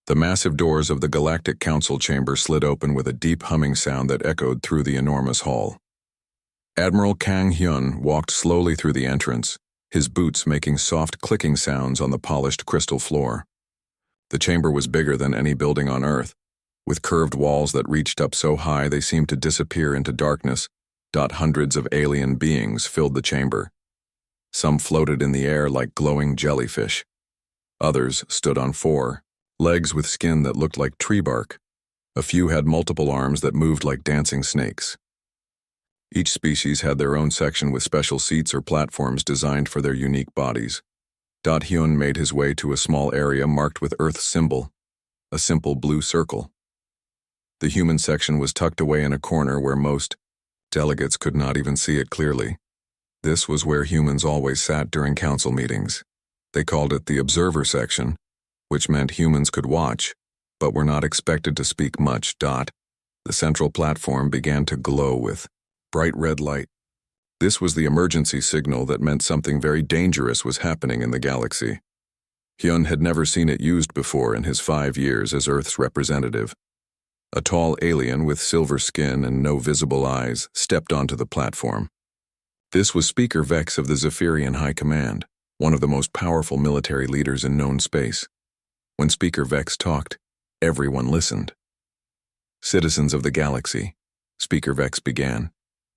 The massive doors of the Galactic Council chamber slid open with a deep humming sound that echoed through the enormous hall. Admiral Kang Hyun walked slowly through the entrance, his boots making soft clicking sounds on the polished crystal floor. The chamber was bigger than any building on Earth, with curved walls that reached up so high they seemed to disappear into darkness. Hundreds of alien beings filled the chamber. Some floated in the air like glowing jellyfish. Others stood on four legs with skin that looked like tree bark. A few had multiple arms that moved like dancing snakes. Each species had their own section with special seats or platforms designed for their unique bodies. Hyun made his way to a small area marked with Earth's symbol, a simple blue circle. The human section was tucked away in a corner where most delegates could not even see it clearly. This was where humans always sat during council meetings. They called it the observer section, which meant humans could watch, but were not expected to speak much. The central platform began to glow with bright red light. This was the emergency signal that meant something very dangerous was happening in the galaxy. Hyun had never seen it used before in his 5 years as Earth's representative. A tall alien with silver skin and no visible eyes stepped onto the platform. This was Speaker Vex of the Zephyrian High Command, one of the most powerful military leaders in known space. When Speaker Vex talked, everyone listened. "Citizens of the galaxy," Speaker Vex began,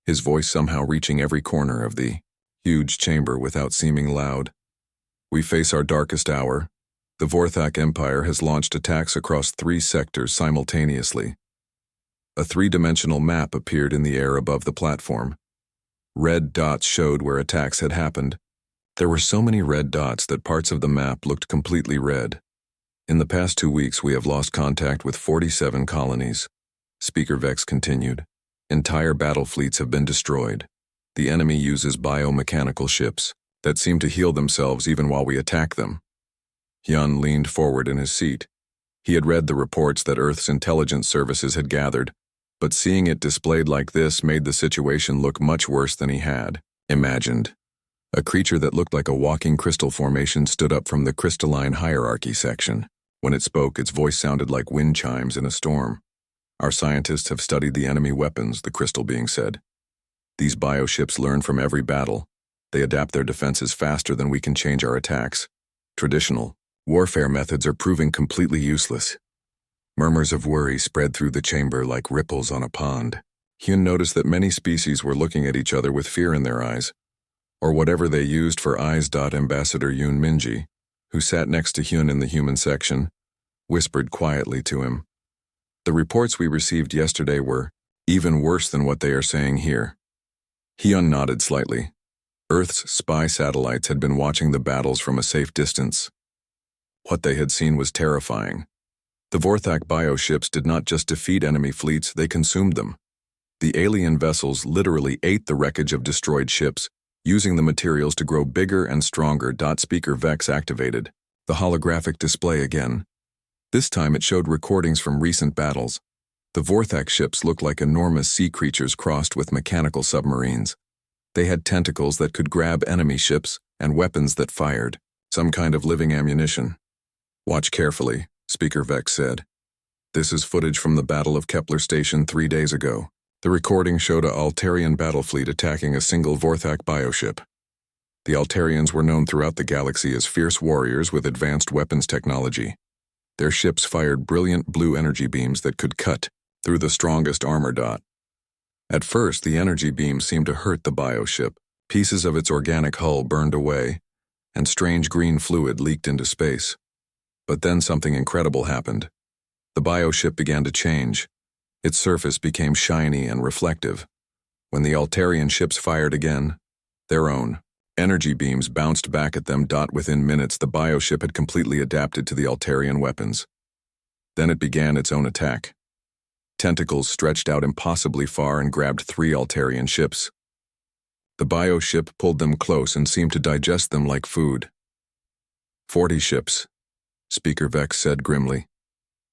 his voice somehow reaching every corner of the huge chamber without seeming loud. "We face our darkest hour. The Vorthak Empire has launched attacks across 3 sectors simultaneously." A 3-dimensional map appeared in the air above the platform. Red dots showed where attacks had happened. There were so many red dots that parts of the map looked completely red. "In the past 2 weeks, we have lost contact with 47 colonies," Speaker Vex continued. "Entire battle fleets have been destroyed. The enemy uses biomechanical ships that seem to heal themselves even while we attack them." Hyun leaned forward in his seat. He had read the reports that Earth's intelligence services had gathered, but seeing it displayed like this made the situation look much worse than he had imagined. A creature that looked like a walking crystal formation stood up from the crystalline hierarchy section. When it spoke, its voice sounded like wind chimes in a storm. "Our scientists have studied the enemy weapons," the crystal being said. "These bioships learn from every battle. They adapt their defenses faster than we can change our attacks. Traditional warfare methods are proving completely useless." Murmurs of worry spread through the chamber like ripples on a pond. Hyun noticed that many species were looking at each other with fear in their eyes, or whatever they used for eyes. Ambassador Yoon Minji, who sat next to Hyun in the human section, whispered quietly to him, "The reports we received yesterday were even worse than what they are saying here." Hyun nodded slightly. Earth's spy satellites had been watching the battles from a safe distance. What they had seen was terrifying. The Vorthak bioships did not just defeat enemy fleets, they consumed them. The alien vessels literally ate the wreckage of destroyed ships, using the materials to grow bigger and stronger. Speaker Vex activated the holographic display again. This time it showed recordings from recent battles. The Vorthak ships looked like enormous sea creatures crossed with mechanical submarines. They had tentacles that could grab enemy ships and weapons that fired, some kind of living ammunition. "Watch carefully," Speaker Vex said. "This is footage from the Battle of Kepler Station 3 days ago. The recording showed a Altarian battle fleet attacking a single Vorthak bioship. The Altarians were known throughout the galaxy as fierce warriors with advanced weapons technology. Their ships fired brilliant blue energy beams that could cut through the strongest armor. At first, the energy beams seemed to hurt the bioship. Pieces of its organic hull burned away, and strange green fluid leaked into space. But then something incredible happened. The bioship began to change. Its surface became shiny and reflective. When the Altarian ships fired again, their own energy beams bounced back at them. Within minutes, the bioship had completely adapted to the Altarian weapons. Then it began its own attack. Tentacles stretched out impossibly far and grabbed 3 Altarian ships. The bioship pulled them close and seemed to digest them like food. 40 ships, Speaker Vex said grimly.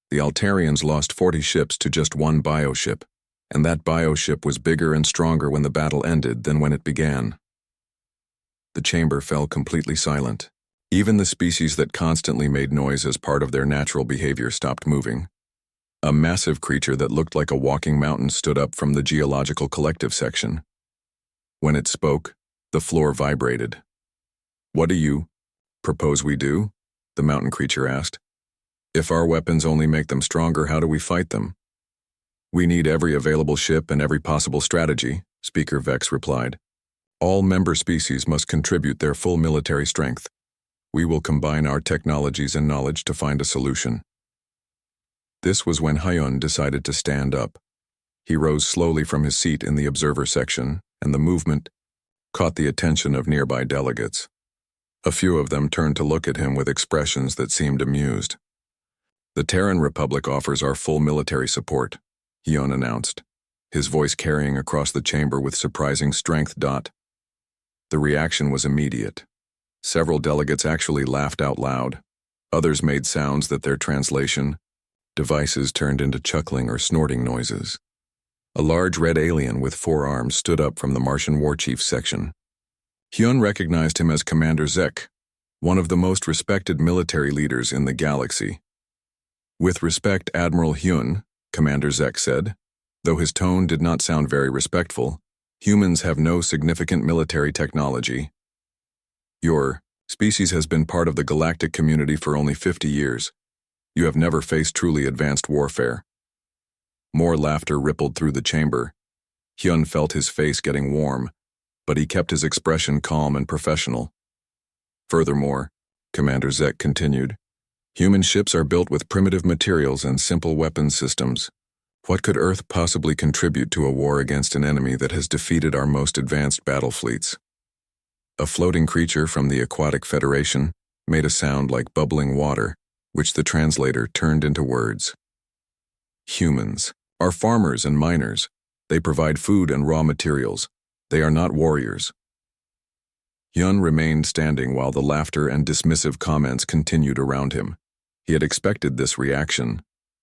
The Altarians lost 40 ships to just one bioship, and that bioship was bigger and stronger when the battle ended than when it began. The chamber fell completely silent. Even the species that constantly made noise as part of their natural behavior stopped moving. A massive creature that looked like a walking mountain stood up from the geological collective section. When it spoke, the floor vibrated. "What do you propose we do?" the mountain creature asked. "If our weapons only make them stronger, how do we fight them?" "We need every available ship and every possible strategy," Speaker Vex replied. "All member species must contribute their full military strength. We will combine our technologies and knowledge to find a solution." This was when Hyun decided to stand up. He rose slowly from his seat in the observer section, and the movement caught the attention of nearby delegates. A few of them turned to look at him with expressions that seemed amused. "The Terran Republic offers our full military support," Hyun announced, his voice carrying across the chamber with surprising strength. The reaction was immediate. Several delegates actually laughed out loud. Others made sounds that their translation devices turned into chuckling or snorting noises. A large red alien with 4 arms stood up from the Martian War Chief section. Hyun recognized him as Commander Zek, one of the most respected military leaders in the galaxy. "With respect, Admiral Hyun," Commander Zek said, though his tone did not sound very respectful, "humans have no significant military technology. Your species has been part of the galactic community for only 50 years. You have never faced truly advanced warfare." More laughter rippled through the chamber. Hyun felt his face getting warm, but he kept his expression calm and professional. "Furthermore," Commander Zek continued, "human ships are built with primitive materials and simple weapons systems. What could Earth possibly contribute to a war against an enemy that has defeated our most advanced battle fleets?" A floating creature from the Aquatic Federation made a sound like bubbling water, which the translator turned into words. "Humans are farmers and miners. They provide food and raw materials. They are not warriors." Hyun remained standing while the laughter and dismissive comments continued around him. He had expected this reaction,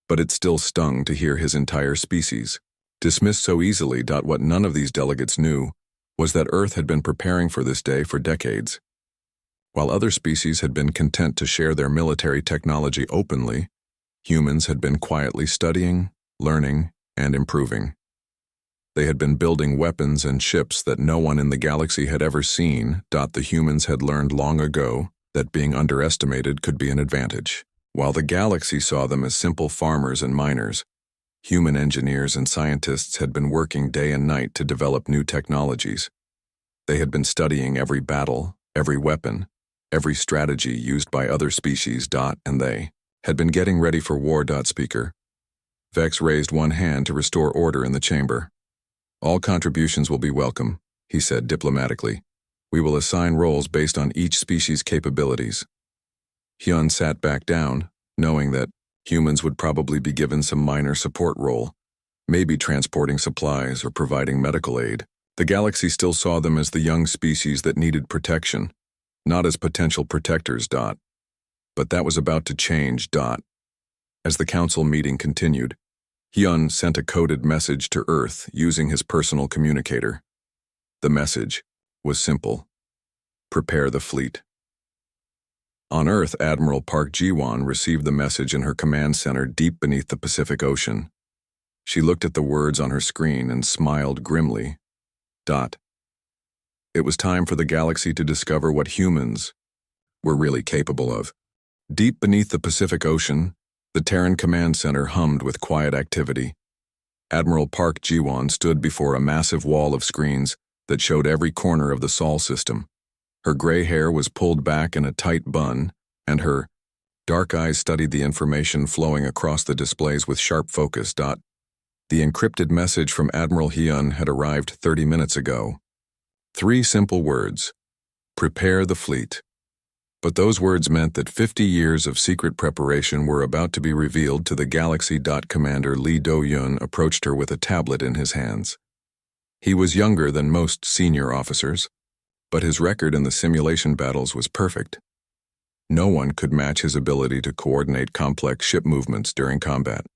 but it still stung to hear his entire species dismissed so easily. What none of these delegates knew was that Earth had been preparing for this day for decades. While other species had been content to share their military technology openly, humans had been quietly studying, learning, and improving. They had been building weapons and ships that no one in the galaxy had ever seen. The humans had learned long ago that being underestimated could be an advantage. While the galaxy saw them as simple farmers and miners, human engineers and scientists had been working day and night to develop new technologies. They had been studying every battle, every weapon, every strategy used by other species. And they had been getting ready for war. Speaker Vex raised one hand to restore order in the chamber. "All contributions will be welcome," he said diplomatically. "We will assign roles based on each species' capabilities." Hyun sat back down, knowing that humans would probably be given some minor support role, maybe transporting supplies or providing medical aid. The galaxy still saw them as the young species that needed protection, not as potential protectors. But that was about to change. As the council meeting continued, Hyun sent a coded message to Earth using his personal communicator. The message was simple: prepare the fleet. On Earth, Admiral Park Ji-won received the message in her command center deep beneath the Pacific Ocean. She looked at the words on her screen and smiled grimly. It was time for the galaxy to discover what humans were really capable of. Deep beneath the Pacific Ocean, the Terran Command Center hummed with quiet activity. Admiral Park Ji-won stood before a massive wall of screens that showed every corner of the Sol system. Her gray hair was pulled back in a tight bun, and her dark eyes studied the information flowing across the displays with sharp focus. The encrypted message from Admiral Hyun had arrived 30 minutes ago. 3 simple words: prepare the fleet. But those words meant that 50 years of secret preparation were about to be revealed to the galaxy. Commander Lee Do-yun approached her with a tablet in his hands. He was younger than most senior officers, but his record in the simulation battles was perfect. No one could match his ability to coordinate complex ship movements during combat.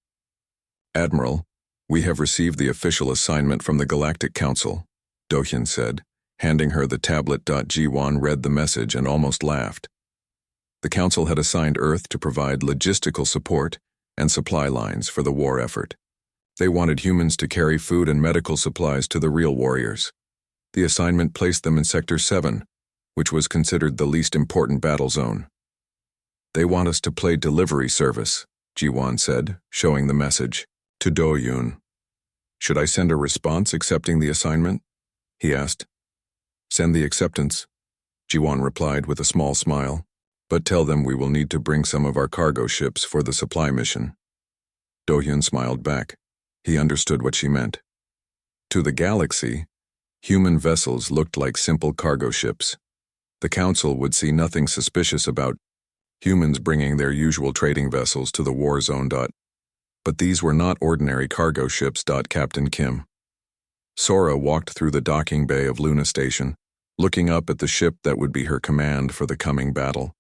"Admiral, we have received the official assignment from the Galactic Council," Do-hyun said, handing her the tablet. Ji-won read the message and almost laughed. The Council had assigned Earth to provide logistical support and supply lines for the war effort. They wanted humans to carry food and medical supplies to the real warriors. The assignment placed them in Sector 7, which was considered the least important battle zone. "They want us to play delivery service," Ji-won said, showing the message to Do-yoon. "Should I send a response accepting the assignment?" he asked. "Send the acceptance," Ji-won replied with a small smile, "but tell them we will need to bring some of our cargo ships for the supply mission." Do-hyun smiled back. He understood what she meant. To the galaxy, human vessels looked like simple cargo ships. The Council would see nothing suspicious about humans bringing their usual trading vessels to the war zone. But these were not ordinary cargo ships. Captain Kim. Sora walked through the docking bay of Luna Station, looking up at the ship that would be her command for the coming battle.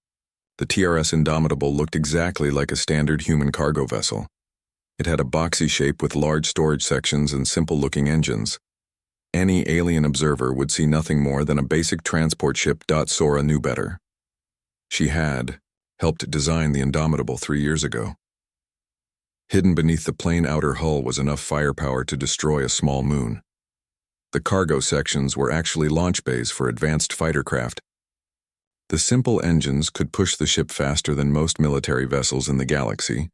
The TRS Indomitable looked exactly like a standard human cargo vessel. It had a boxy shape with large storage sections and simple-looking engines. Any alien observer would see nothing more than a basic transport ship. Sora knew better. She had helped design the Indomitable 3 years ago. Hidden beneath the plain outer hull was enough firepower to destroy a small moon. The cargo sections were actually launch bays for advanced fighter craft. The simple engines could push the ship faster than most military vessels in the galaxy.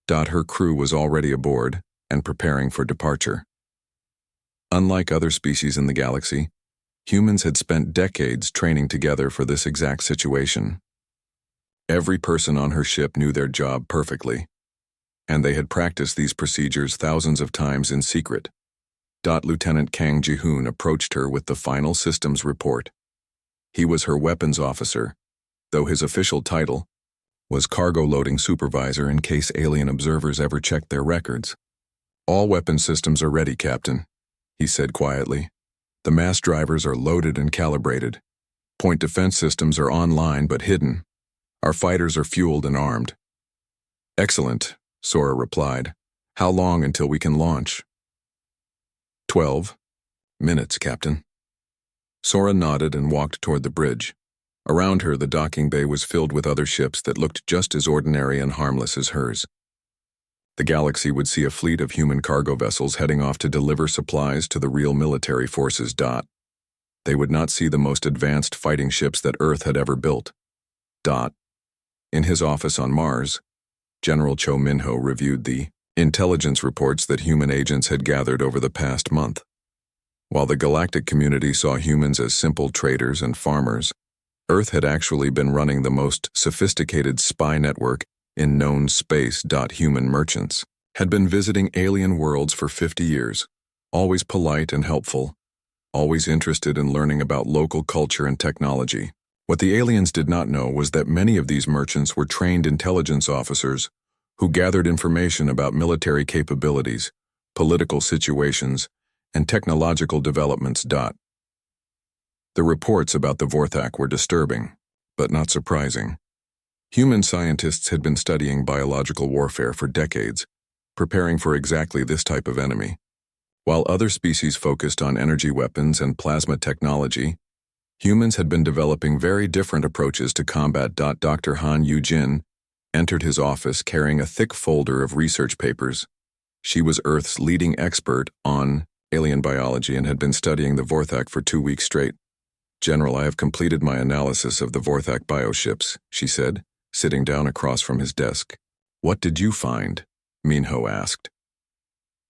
Her crew was already aboard and preparing for departure. Unlike other species in the galaxy, humans had spent decades training together for this exact situation. Every person on her ship knew their job perfectly, and they had practiced these procedures thousands of times in secret. Lieutenant Kang Ji-hoon approached her with the final systems report. He was her weapons officer, though his official title was cargo loading supervisor in case alien observers ever checked their records. "All weapon systems are ready, Captain," he said quietly. "The mass drivers are loaded and calibrated. Point defense systems are online but hidden. Our fighters are fueled and armed." "Excellent," Sora replied. "How long until we can launch?" 12 minutes, Captain." Sora nodded and walked toward the bridge. Around her, the docking bay was filled with other ships that looked just as ordinary and harmless as hers. The galaxy would see a fleet of human cargo vessels heading off to deliver supplies to the real military forces. They would not see the most advanced fighting ships that Earth had ever built. In his office on Mars, General Cho Min-ho reviewed the intelligence reports that human agents had gathered over the past month. While the galactic community saw humans as simple traders and farmers, Earth had actually been running the most sophisticated spy network in known space. Human merchants had been visiting alien worlds for 50 years, always polite and helpful, always interested in learning about local culture and technology. What the aliens did not know was that many of these merchants were trained intelligence officers who gathered information about military capabilities, political situations, and technological developments. The reports about the Vorthak were disturbing, but not surprising. Human scientists had been studying biological warfare for decades, preparing for exactly this type of enemy. While other species focused on energy weapons and plasma technology, humans had been developing very different approaches to combat. Dr. Han Yu-jin entered his office carrying a thick folder of research papers. She was Earth's leading expert on alien biology and had been studying the Vorthak for 2 weeks straight. "General, I have completed my analysis of the Vorthak bioships," she said, sitting down across from his desk. "What did you find?" Min-ho asked.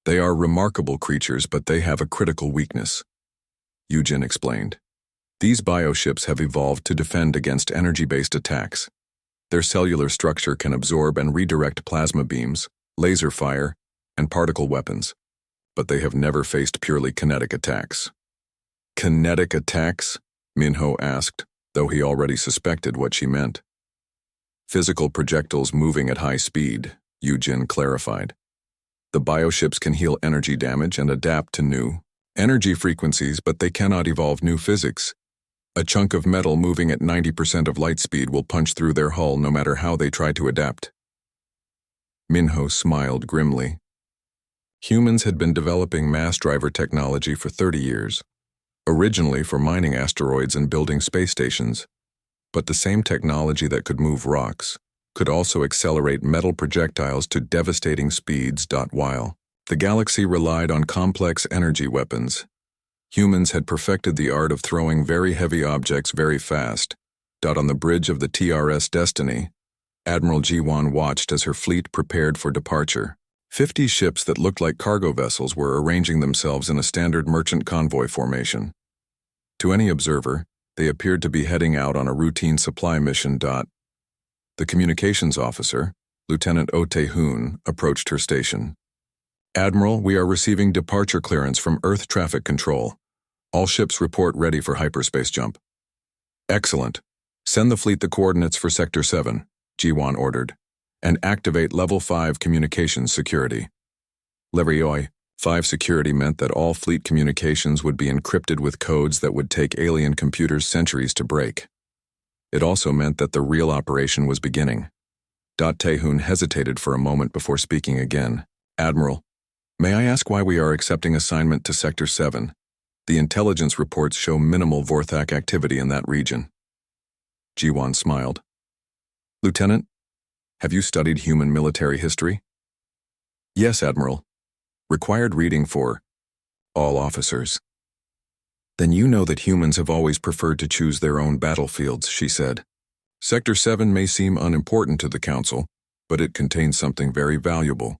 "They are remarkable creatures, but they have a critical weakness," Yu-jin explained. "These bioships have evolved to defend against energy-based attacks. Their cellular structure can absorb and redirect plasma beams, laser fire, and particle weapons, but they have never faced purely kinetic attacks." "Kinetic attacks?" Min-ho asked, though he already suspected what she meant. "Physical projectiles moving at high speed," Yu-jin clarified. "The bioships can heal energy damage and adapt to new energy frequencies, but they cannot evolve new physics. A chunk of metal moving at 90% of light speed will punch through their hull no matter how they try to adapt." Min-ho smiled grimly. Humans had been developing mass driver technology for 30 years, originally for mining asteroids and building space stations. But the same technology that could move rocks could also accelerate metal projectiles to devastating speeds. While the galaxy relied on complex energy weapons, humans had perfected the art of throwing very heavy objects very fast. On the bridge of the TRS Destiny, Admiral Jiwan watched as her fleet prepared for departure. 50 ships that looked like cargo vessels were arranging themselves in a standard merchant convoy formation. To any observer, they appeared to be heading out on a routine supply mission. The communications officer, Lieutenant Oh Tae-hoon, approached her station. Admiral, we are receiving departure clearance from Earth Traffic Control. All ships report ready for hyperspace jump. Excellent. Send the fleet the coordinates for Sector 7, Jiwan ordered, and activate Level 5 communications security. Level 5 security meant that all fleet communications would be encrypted with codes that would take alien computers centuries to break. It also meant that the real operation was beginning. Tae-hoon hesitated for a moment before speaking again. Admiral, may I ask why we are accepting assignment to Sector 7? The intelligence reports show minimal Vorthak activity in that region. Jiwan smiled. Lieutenant, have you studied human military history? Yes, Admiral. Required reading for all officers. Then you know that humans have always preferred to choose their own battlefields, she said. Sector 7 may seem unimportant to the Council, but it contains something very valuable.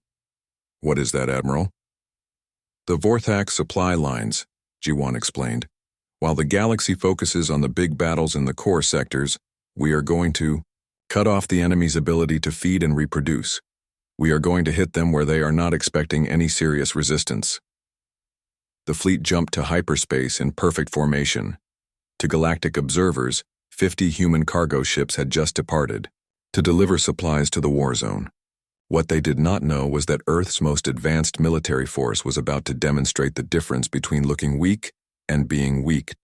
What is that, Admiral? The Vorthak supply lines, Jiwan explained. While the galaxy focuses on the big battles in the core sectors, we are going to cut off the enemy's ability to feed and reproduce. We are going to hit them where they are not expecting any serious resistance. The fleet jumped to hyperspace in perfect formation. To galactic observers, 50 human cargo ships had just departed to deliver supplies to the Warzone. What they did not know was that Earth's most advanced military force was about to demonstrate the difference between looking weak and being weak.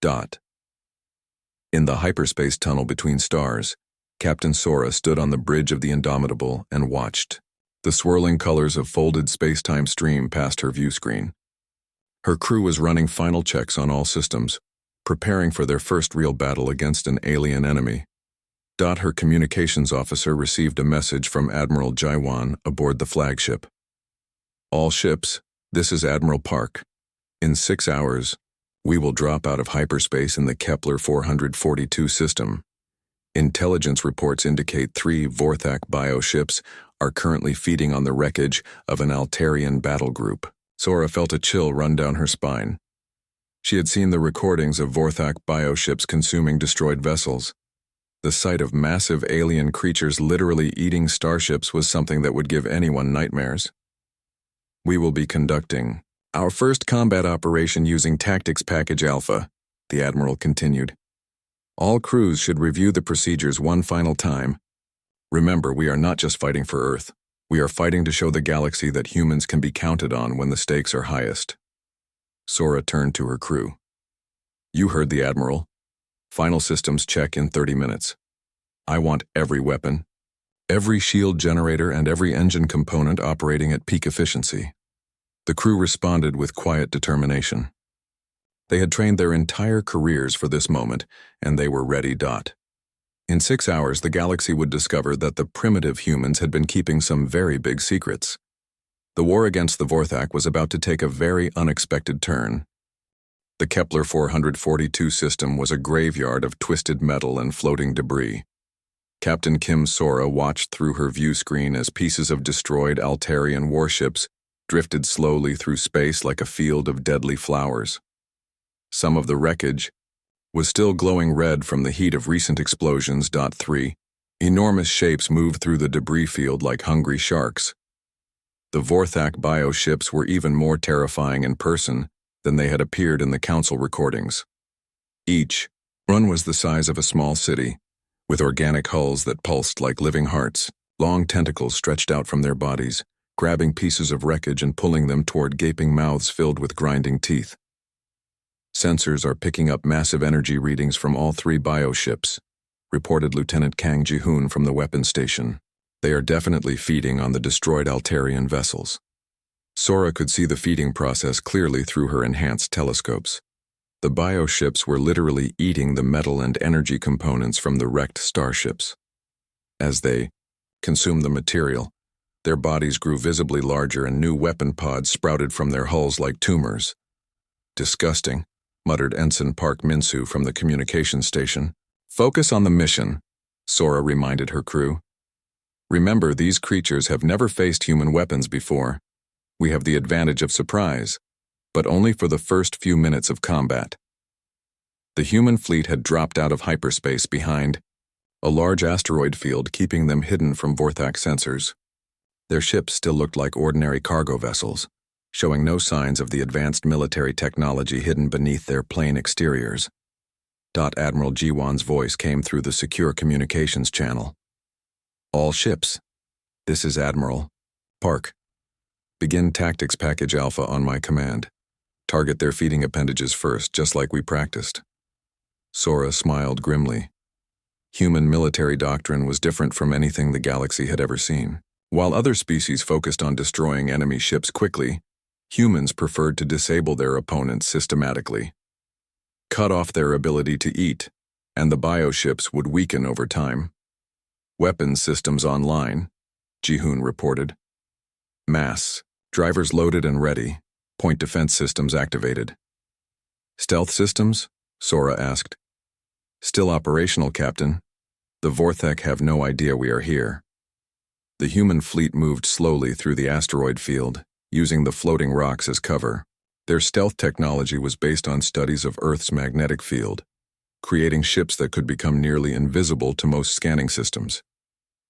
In the hyperspace tunnel between stars, Captain Sora stood on the bridge of the Indomitable and watched. The swirling colors of folded space-time stream past her view screen. Her crew was running final checks on all systems, preparing for their first real battle against an alien enemy. Her communications officer received a message from Admiral Jiwan aboard the flagship. All ships, this is Admiral Park. In 6 hours, we will drop out of hyperspace in the Kepler 442 system. Intelligence reports indicate 3 Vorthak bioships are currently feeding on the wreckage of an Altarian battle group. Sora felt a chill run down her spine. She had seen the recordings of Vorthak bioships consuming destroyed vessels. The sight of massive alien creatures literally eating starships was something that would give anyone nightmares. We will be conducting our first combat operation using Tactics Package Alpha, the Admiral continued. All crews should review the procedures one final time. Remember, we are not just fighting for Earth. We are fighting to show the galaxy that humans can be counted on when the stakes are highest. Sora turned to her crew. You heard the Admiral. Final systems check in 30 minutes. I want every weapon, every shield generator and every engine component operating at peak efficiency. The crew responded with quiet determination. They had trained their entire careers for this moment, and they were ready. In 6 hours, the galaxy would discover that the primitive humans had been keeping some very big secrets. The war against the Vorthak was about to take a very unexpected turn. The Kepler 442 system was a graveyard of twisted metal and floating debris. Captain Kim Sora watched through her view screen as pieces of destroyed Altarian warships drifted slowly through space like a field of deadly flowers. Some of the wreckage was still glowing red from the heat of recent explosions. 3 enormous shapes moved through the debris field like hungry sharks. The Vorthak bioships were even more terrifying in person than they had appeared in the Council recordings. Each one was the size of a small city, with organic hulls that pulsed like living hearts. Long tentacles stretched out from their bodies, grabbing pieces of wreckage and pulling them toward gaping mouths filled with grinding teeth. Sensors are picking up massive energy readings from all 3 bioships, reported Lieutenant Kang Ji-hoon from the weapons station. They are definitely feeding on the destroyed Altarian vessels. Sora could see the feeding process clearly through her enhanced telescopes. The bioships were literally eating the metal and energy components from the wrecked starships. As they consumed the material, their bodies grew visibly larger and new weapon pods sprouted from their hulls like tumors. "Disgusting," muttered Ensign Park Minsu from the communications station. "Focus on the mission," Sora reminded her crew. "Remember, these creatures have never faced human weapons before. We have the advantage of surprise, but only for the first few minutes of combat." The human fleet had dropped out of hyperspace behind a large asteroid field, keeping them hidden from Vorthak sensors. Their ships still looked like ordinary cargo vessels, showing no signs of the advanced military technology hidden beneath their plain exteriors. Admiral Jiwan's voice came through the secure communications channel. "All ships. This is Admiral Park. Begin Tactics Package Alpha on my command. Target their feeding appendages first, just like we practiced." Sora smiled grimly. Human military doctrine was different from anything the galaxy had ever seen. While other species focused on destroying enemy ships quickly, humans preferred to disable their opponents systematically. Cut off their ability to eat, and the bioships would weaken over time. "Weapons systems online," Jihoon reported. "Mass. Drivers loaded and ready. Point defense systems activated." "Stealth systems?" Sora asked. "Still operational, Captain. The Vorthak have no idea we are here." The human fleet moved slowly through the asteroid field, using the floating rocks as cover. Their stealth technology was based on studies of Earth's magnetic field, creating ships that could become nearly invisible to most scanning systems.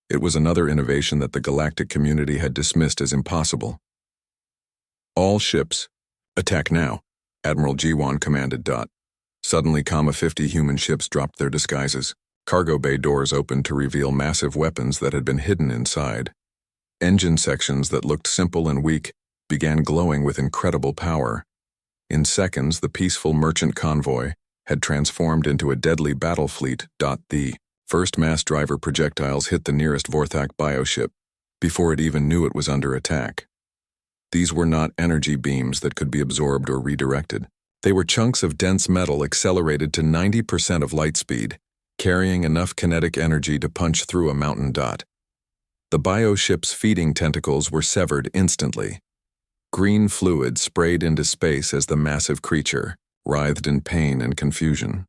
It was another innovation that the galactic community had dismissed as impossible. "All ships, attack now," Admiral Jiwan commanded. Suddenly, 50 human ships dropped their disguises. Cargo bay doors opened to reveal massive weapons that had been hidden inside. Engine sections that looked simple and weak began glowing with incredible power. In seconds, the peaceful merchant convoy had transformed into a deadly battle fleet. The first mass driver projectiles hit the nearest Vorthak bioship before it even knew it was under attack. These were not energy beams that could be absorbed or redirected. They were chunks of dense metal accelerated to 90% of light speed, carrying enough kinetic energy to punch through a mountain. The bioship's feeding tentacles were severed instantly. Green fluid sprayed into space as the massive creature writhed in pain and confusion.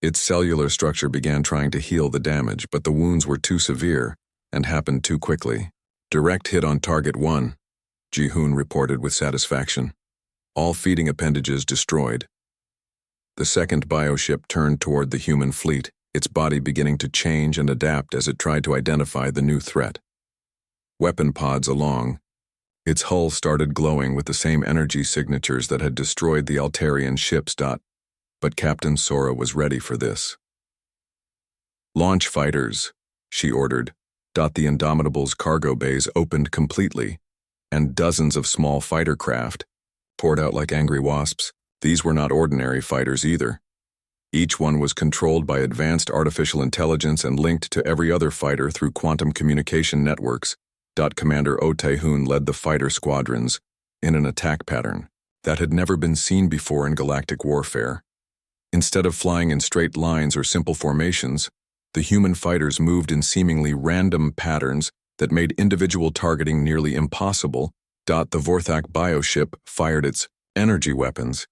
Its cellular structure began trying to heal the damage, but the wounds were too severe and happened too quickly. "Direct hit on target 1, Jihoon reported with satisfaction. "All feeding appendages destroyed." The second bioship turned toward the human fleet, its body beginning to change and adapt as it tried to identify the new threat. Weapon pods along. Its hull started glowing with the same energy signatures that had destroyed the Altarian ships. But Captain Sora was ready for this. "Launch fighters," she ordered. The Indomitable's cargo bays opened completely, and dozens of small fighter craft poured out like angry wasps. These were not ordinary fighters either. Each one was controlled by advanced artificial intelligence and linked to every other fighter through quantum communication networks. Commander Oh Tae-hoon led the fighter squadrons in an attack pattern that had never been seen before in galactic warfare. Instead of flying in straight lines or simple formations, the human fighters moved in seemingly random patterns that made individual targeting nearly impossible. The Vorthak bioship fired its energy weapons,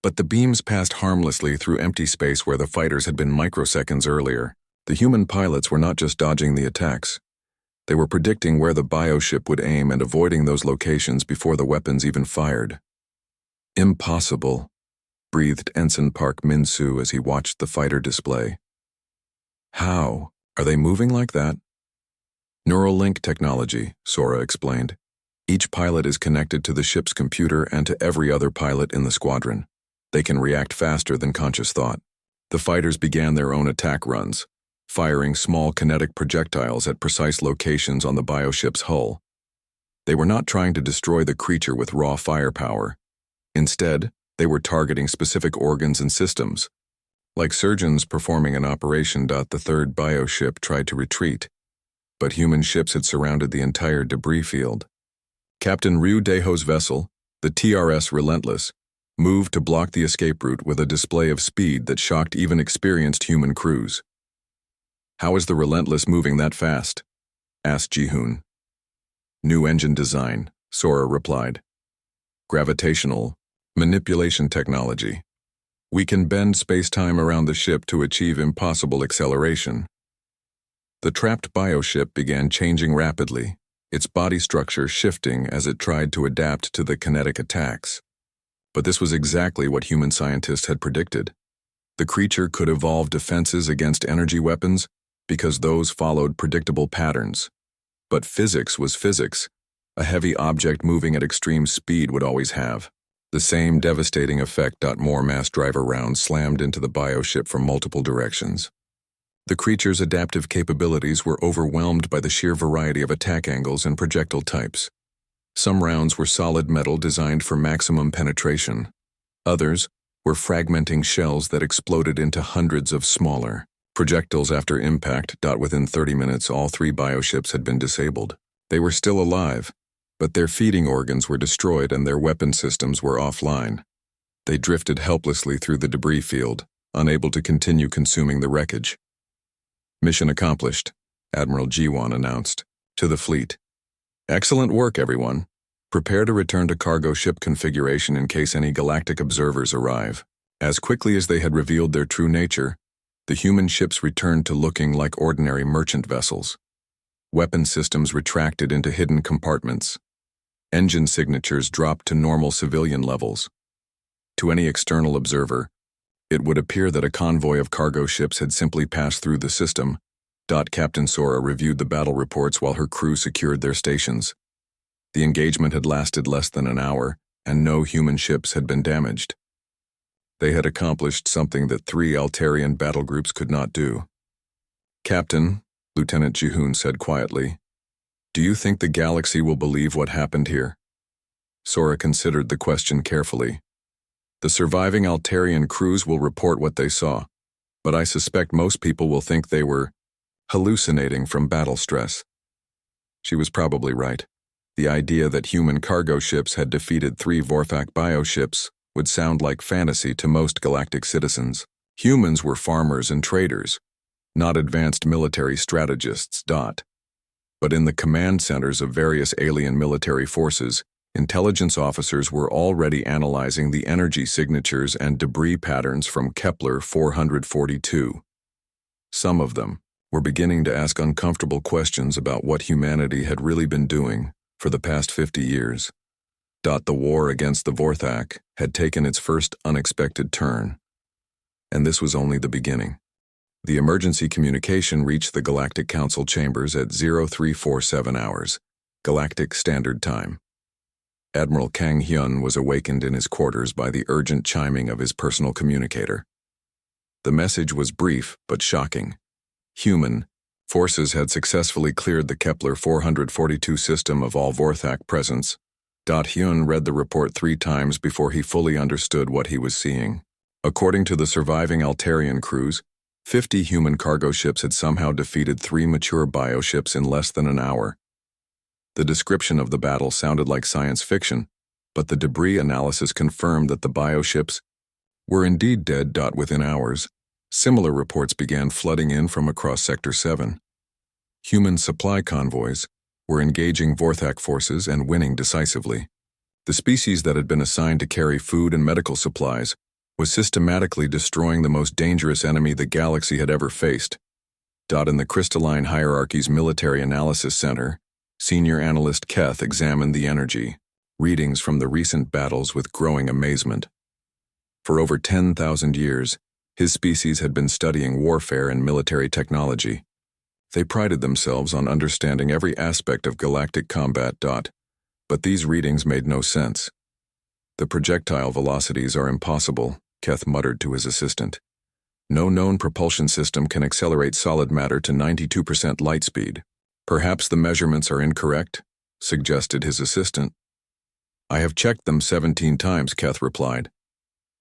but the beams passed harmlessly through empty space where the fighters had been microseconds earlier. The human pilots were not just dodging the attacks. They were predicting where the bioship would aim and avoiding those locations before the weapons even fired. "Impossible," breathed Ensign Park Minsu as he watched the fighter display. "How? Are they moving like that?" "Neural link technology," Sora explained. "Each pilot is connected to the ship's computer and to every other pilot in the squadron. They can react faster than conscious thought." The fighters began their own attack runs, firing small kinetic projectiles at precise locations on the bioship's hull. They were not trying to destroy the creature with raw firepower. Instead, they were targeting specific organs and systems. Like surgeons performing an operation. The third bioship tried to retreat, but human ships had surrounded the entire debris field. Captain Ryu Daeho's vessel, the TRS Relentless, moved to block the escape route with a display of speed that shocked even experienced human crews. "How is the Relentless moving that fast?" asked Ji-hoon. "New engine design," Sora replied. "Gravitational manipulation technology. We can bend space-time around the ship to achieve impossible acceleration." The trapped bioship began changing rapidly, its body structure shifting as it tried to adapt to the kinetic attacks. But this was exactly what human scientists had predicted. The creature could evolve defenses against energy weapons because those followed predictable patterns. But physics was physics. A heavy object moving at extreme speed would always have the same devastating effect. More mass driver rounds slammed into the bioship from multiple directions. The creature's adaptive capabilities were overwhelmed by the sheer variety of attack angles and projectile types. Some rounds were solid metal designed for maximum penetration. Others were fragmenting shells that exploded into hundreds of smaller projectiles after impact. Within 30 minutes, all 3 bioships had been disabled. They were still alive, but their feeding organs were destroyed and their weapon systems were offline. They drifted helplessly through the debris field, unable to continue consuming the wreckage. "Mission accomplished," Admiral Ji-won announced to the fleet. "Excellent work, everyone. Prepare to return to cargo ship configuration in case any galactic observers arrive." As quickly as they had revealed their true nature, the human ships returned to looking like ordinary merchant vessels. Weapon systems retracted into hidden compartments. Engine signatures dropped to normal civilian levels. To any external observer, it would appear that a convoy of cargo ships had simply passed through the system. Captain Sora reviewed the battle reports while her crew secured their stations. The engagement had lasted less than an hour, and no human ships had been damaged. They had accomplished something that 3 Altarian battle groups could not do. "Captain," Lieutenant Ji-hoon said quietly, "do you think the galaxy will believe what happened here?" Sora considered the question carefully. "The surviving Altarian crews will report what they saw, but I suspect most people will think they were hallucinating from battle stress." She was probably right. The idea that human cargo ships had defeated 3 Vorthak bioships would sound like fantasy to most galactic citizens. Humans were farmers and traders, not advanced military strategists. But in the command centers of various alien military forces, intelligence officers were already analyzing the energy signatures and debris patterns from Kepler 442. Some of them were beginning to ask uncomfortable questions about what humanity had really been doing for the past 50 years. The war against the Vorthak had taken its first unexpected turn, and this was only the beginning. The emergency communication reached the Galactic Council chambers at 0347 hours, Galactic Standard Time. Admiral Kang Hyun was awakened in his quarters by the urgent chiming of his personal communicator. The message was brief but shocking. Human forces had successfully cleared the Kepler 442 system of all Vorthak presence. Hyun read the report 3 times before he fully understood what he was seeing. According to the surviving Altarian crews, 50 human cargo ships had somehow defeated 3 mature bioships in less than an hour. The description of the battle sounded like science fiction, but the debris analysis confirmed that the bioships were indeed dead. Within hours, similar reports began flooding in from across Sector 7. Human supply convoys were engaging Vorthak forces and winning decisively. The species that had been assigned to carry food and medical supplies was systematically destroying the most dangerous enemy the galaxy had ever faced. In the Crystalline Hierarchy's Military Analysis Center, Senior Analyst Keth examined the energy readings from the recent battles with growing amazement. For over 10,000 years, his species had been studying warfare and military technology. They prided themselves on understanding every aspect of galactic combat. But these readings made no sense. "The projectile velocities are impossible," Keth muttered to his assistant. "No known propulsion system can accelerate solid matter to 92% light speed." "Perhaps the measurements are incorrect," suggested his assistant. "I have checked them 17 times, Keth replied.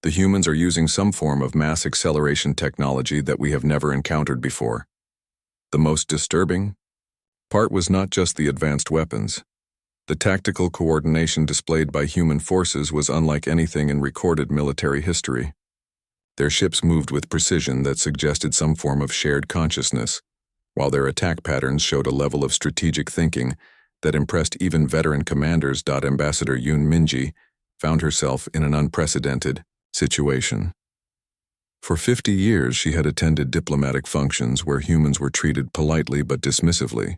"The humans are using some form of mass acceleration technology that we have never encountered before." The most disturbing part was not just the advanced weapons. The tactical coordination displayed by human forces was unlike anything in recorded military history. Their ships moved with precision that suggested some form of shared consciousness, while their attack patterns showed a level of strategic thinking that impressed even veteran commanders. Ambassador Yoon Minji found herself in an unprecedented situation. For 50 years, she had attended diplomatic functions where humans were treated politely but dismissively.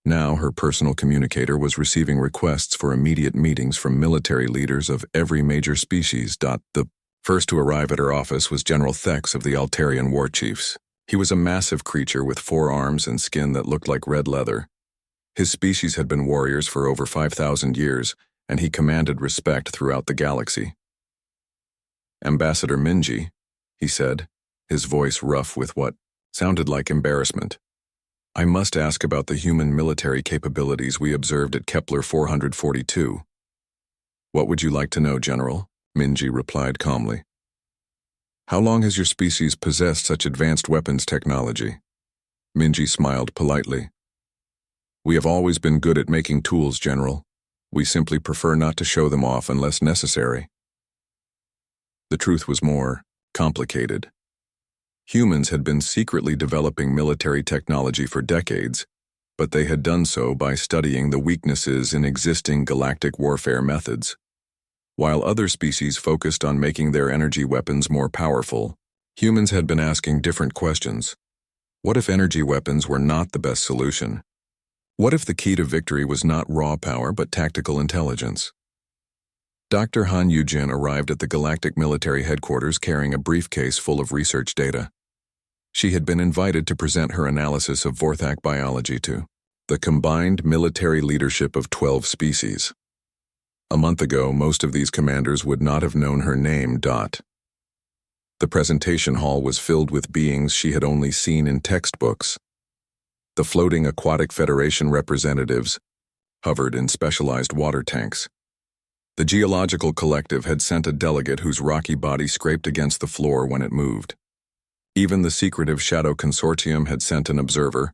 Now, her personal communicator was receiving requests for immediate meetings from military leaders of every major species. The first to arrive at her office was General Thex of the Altarian War Chiefs. He was a massive creature with 4 arms and skin that looked like red leather. His species had been warriors for over 5,000 years, and he commanded respect throughout the galaxy. "Ambassador Minji," he said, his voice rough with what sounded like embarrassment. "I must ask about the human military capabilities we observed at Kepler 442. "What would you like to know, General?" Minji replied calmly. "How long has your species possessed such advanced weapons technology?" Minji smiled politely. "We have always been good at making tools, General. We simply prefer not to show them off unless necessary." The truth was more complicated. Humans had been secretly developing military technology for decades, but they had done so by studying the weaknesses in existing galactic warfare methods. While other species focused on making their energy weapons more powerful, humans had been asking different questions. What if energy weapons were not the best solution? What if the key to victory was not raw power but tactical intelligence? Dr. Han Yujin arrived at the Galactic Military Headquarters carrying a briefcase full of research data. She had been invited to present her analysis of Vorthak biology to the combined military leadership of 12 species. A month ago, most of these commanders would not have known her name. The presentation hall was filled with beings she had only seen in textbooks. The floating Aquatic Federation representatives hovered in specialized water tanks. The Geological Collective had sent a delegate whose rocky body scraped against the floor when it moved. Even the secretive Shadow Consortium had sent an observer,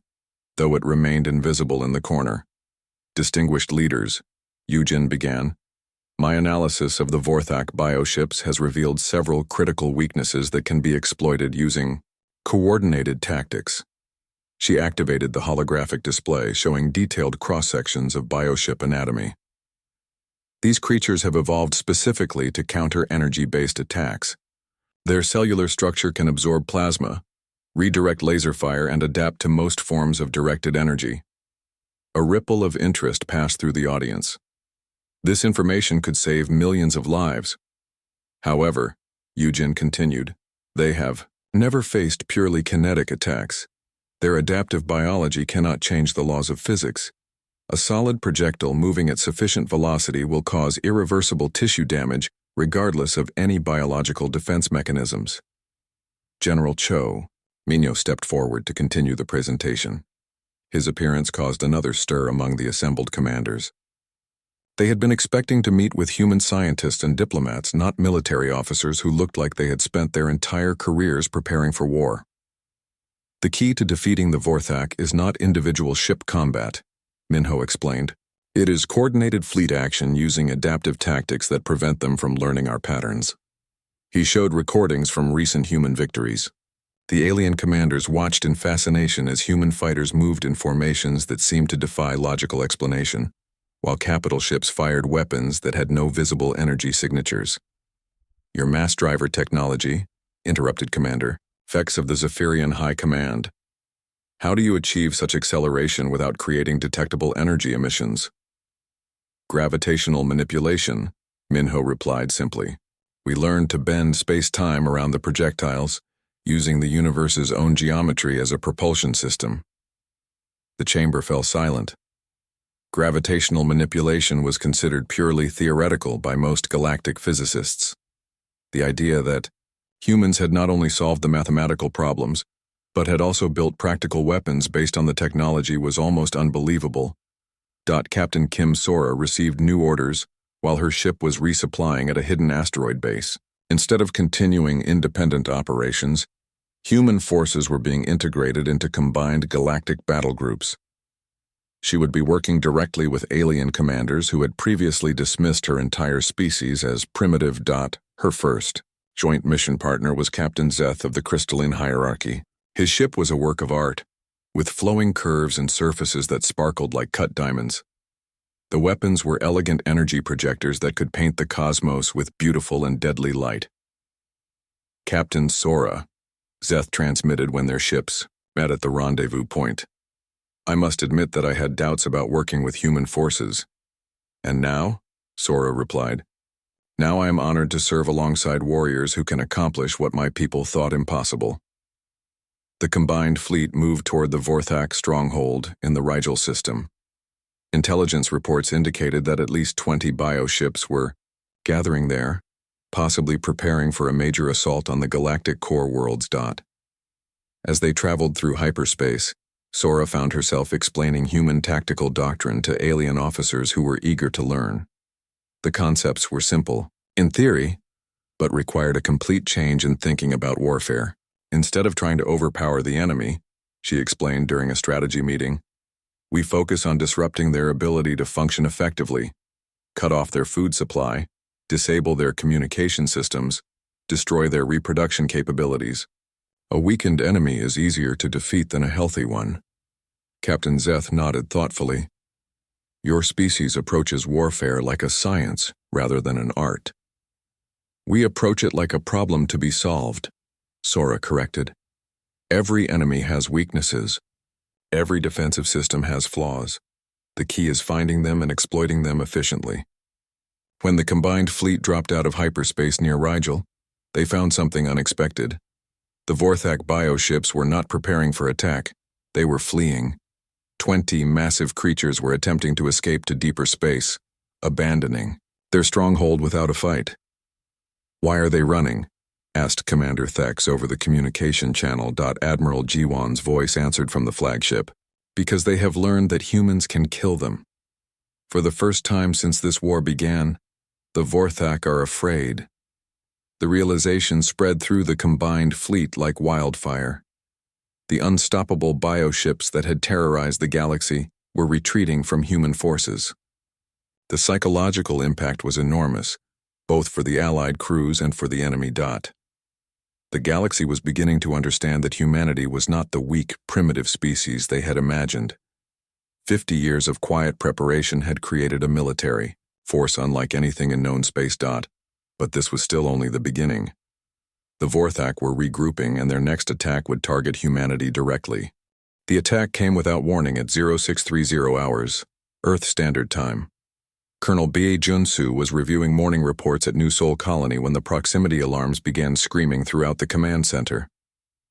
though it remained invisible in the corner. "Distinguished leaders," Yujin began, "my analysis of the Vorthak bioships has revealed several critical weaknesses that can be exploited using coordinated tactics." She activated the holographic display showing detailed cross-sections of bioship anatomy. "These creatures have evolved specifically to counter energy-based attacks. Their cellular structure can absorb plasma, redirect laser fire, and adapt to most forms of directed energy." A ripple of interest passed through the audience. This information could save millions of lives. However, Yujin continued, they have never faced purely kinetic attacks. Their adaptive biology cannot change the laws of physics. A solid projectile moving at sufficient velocity will cause irreversible tissue damage regardless of any biological defense mechanisms. General Cho, Minyo stepped forward to continue the presentation. His appearance caused another stir among the assembled commanders. They had been expecting to meet with human scientists and diplomats, not military officers who looked like they had spent their entire careers preparing for war. "The key to defeating the Vorthak is not individual ship combat," Minho explained. "It is coordinated fleet action using adaptive tactics that prevent them from learning our patterns." He showed recordings from recent human victories. The alien commanders watched in fascination as human fighters moved in formations that seemed to defy logical explanation, while capital ships fired weapons that had no visible energy signatures. "Your mass driver technology," interrupted Commander Fex of the Zephyrian High Command. "How do you achieve such acceleration without creating detectable energy emissions?" "Gravitational manipulation," Minho replied simply. "We learned to bend space-time around the projectiles, using the universe's own geometry as a propulsion system." The chamber fell silent. Gravitational manipulation was considered purely theoretical by most galactic physicists. The idea that humans had not only solved the mathematical problems, but had also built practical weapons based on the technology was almost unbelievable. Captain Kim Sora received new orders while her ship was resupplying at a hidden asteroid base. Instead of continuing independent operations, human forces were being integrated into combined galactic battle groups. She would be working directly with alien commanders who had previously dismissed her entire species as primitive. Her first joint mission partner was Captain Zeth of the Crystalline Hierarchy. His ship was a work of art, with flowing curves and surfaces that sparkled like cut diamonds. The weapons were elegant energy projectors that could paint the cosmos with beautiful and deadly light. Captain Sora, Zeth transmitted when their ships met at the rendezvous point. I must admit that I had doubts about working with human forces. And now? Sora replied. Now I am honored to serve alongside warriors who can accomplish what my people thought impossible. The combined fleet moved toward the Vorthak stronghold in the Rigel system. Intelligence reports indicated that at least 20 bioships were gathering there, possibly preparing for a major assault on the galactic core worlds. As they traveled through hyperspace, Sora found herself explaining human tactical doctrine to alien officers who were eager to learn. The concepts were simple, in theory, but required a complete change in thinking about warfare. Instead of trying to overpower the enemy, she explained during a strategy meeting, we focus on disrupting their ability to function effectively, cut off their food supply, disable their communication systems, destroy their reproduction capabilities. A weakened enemy is easier to defeat than a healthy one. Captain Zeth nodded thoughtfully. Your species approaches warfare like a science rather than an art. We approach it like a problem to be solved, Sora corrected. Every enemy has weaknesses. Every defensive system has flaws. The key is finding them and exploiting them efficiently. When the combined fleet dropped out of hyperspace near Rigel, they found something unexpected. The Vorthak bioships were not preparing for attack. They were fleeing. 20 massive creatures were attempting to escape to deeper space, abandoning their stronghold without a fight. Why are they running? Asked Commander Thex over the communication channel. Admiral Jiwan's voice answered from the flagship. Because they have learned that humans can kill them. For the first time since this war began, the Vorthak are afraid. The realization spread through the combined fleet like wildfire. The unstoppable bioships that had terrorized the galaxy were retreating from human forces. The psychological impact was enormous, both for the Allied crews and for the enemy. The galaxy was beginning to understand that humanity was not the weak, primitive species they had imagined. 50 years of quiet preparation had created a military force unlike anything in known space. But this was still only the beginning. The Vorthak were regrouping, and their next attack would target humanity directly. The attack came without warning at 0630 hours, Earth Standard Time. Colonel Bie Junsu was reviewing morning reports at New Sol Colony when the proximity alarms began screaming throughout the command center.